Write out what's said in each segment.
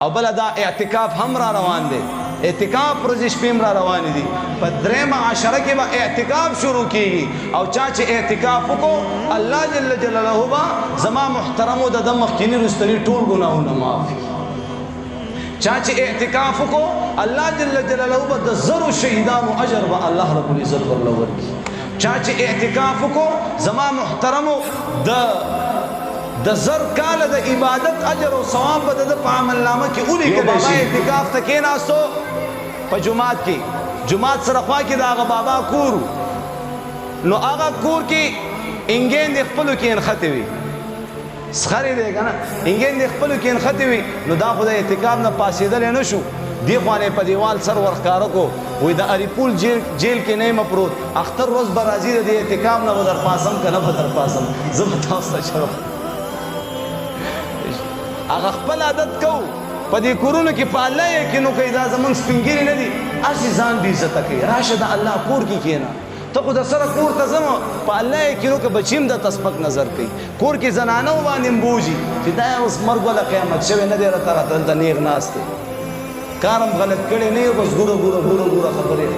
او بل دا اعتکاف هم را روان دی اعتکاف ورځې شپې هم را روانې دي په درېیمه عشره کې به اعتکاف شروع کیږي او چا چې اعتکاف وکړو الله جل جلاله به زما محترمو د ده مخکیني رستني ټول ګناهونه معاف کړي چا چې اعتکاف وکړو الله جل جلاله به د زرو شهیدانو اجر به الله رب العزت ورله ورکړي چا چې اعتکاف وکړو زما محترمو د زر کاله د عبادت اجر او ثواب به د په عمل نامه کې ولیکل شي اعتکاف ته کېناستو په جومات کې جومات سره خوا کې د هغه بابا کور نو هغه کور کې انګین د خپلو کې نښتې وي سخرې دی که نه انګین د خپلو کې نښتې وي نو دا خو د اعتکاف نه پاسېدلی نه شو دی خوا په دیوال سر ورښکاره کو وایي د اریپول جیل کې نه یم پروت اختر ورځ به راځي د دې اعتکاف نه به در پاسم که نه به در پاسم زه به تاسو ته چرم هغه خپل عادت کو په دې کورونو کې په الله یقینو کوي دا زمونږ سپین ږیري نه دي هسې ځان بې عزته کوي راشه د الله کور کې کښېنه ته خو د سره کور ته ځم په الله یقینو که بچي هم درته سپک نظر کوي کور کې زنانه باندې بوجي چې دا اوس مرګ وله قیامت شوی نه دی راته دلته نیغ ناست دی کار هم غلط کړی نه یو بس ګوره ګوره ګوره ګوره خبرې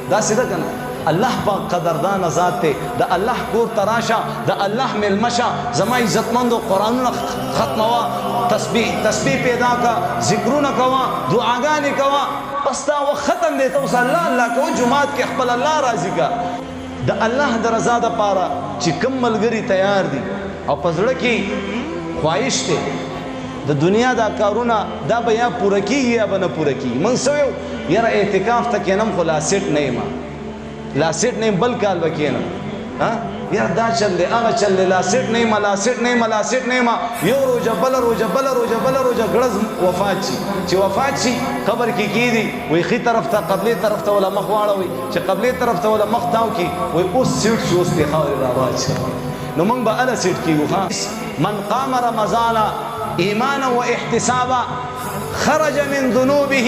داسې ده که نه الله پاک قدردان ذات دی د الله کور ته راشه د الله میلمه شه زما عزتمندو قرآنونه ختموه تسبیح پیدا کا ذکرونه کوه دعاګانې کوه بس دا وخت ختم دی ته اوس الله الله کوه جومات کې خپل الله راضي کا د الله د رضا دپاره چې کوم ملګري تیار دي او په زړه کې خواهش دی د دنیا دا کارونه دا به یا پوره کېږي یا به نه پوره کېږي موږ څه ویو یاره اعتکاف ته کښېنم خو لاسیټ نه یم لاسیټ نه یم بل کال به کښېنم یار دا چل دی هغه چل دی لاسیټ نه یم لاسیټ نه یم لاسیټ نه یم یو روژه بله روژه بله روژه بله روژه ګړز وفات شي چې وفات شي قبر کې کېږدي وایي ښي طرف ته قبلې طرف ته وله مخ واړوئ چې قبلې طرف ته وله مخ تاو کړي وایي اوس سیټ شي اوس دې خاورې را واچوه نو موږ به هله سیټ کېږو من قام رمضان ایمانا و احتسابا خرج من ذنوبه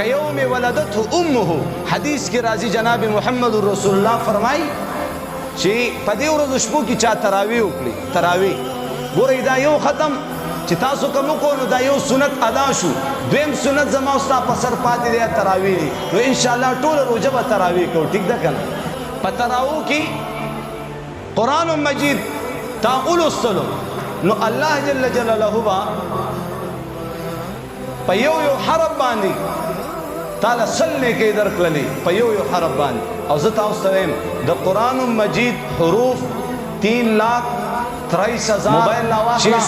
کیوم ولدته امه حدیث کې راځي جناب محمد رسول الله فرمایي چې په دې ورځو شپو کې چا تراویح وکړي تراویح ګورئ دا یو ختم چې تاسو کوم وکړو نو دا یو سنت ادا شو دویم سنت زما او ستا په سر پاتې دی تراویح دي نو انشاءالله ټوله روژه به تراویح کوو ټیک ده که نه په تراویح کې قرآن مجید تا ولوستلو نو الله جل جلاله با په یو حرف باندې تعالی سلنے کے درکللی په یو حرف باندې او زه تاسو ته وایم د قرآن مجید حروف 3,23,000 موبایل لا واخله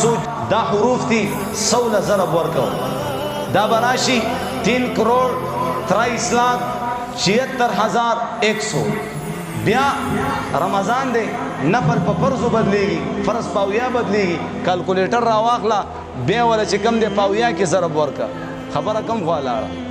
دا حروف دي 16 ضرب ورکو دا براشي 3,23,76,100 بیا رمضان دی نفل په فرضو بدلیږي فرض پاویا بدلیږي کلکولیټر را واخله بیا ولا چې کم دی پاویا کې ضرب ورکه خبره کم خوا لاړه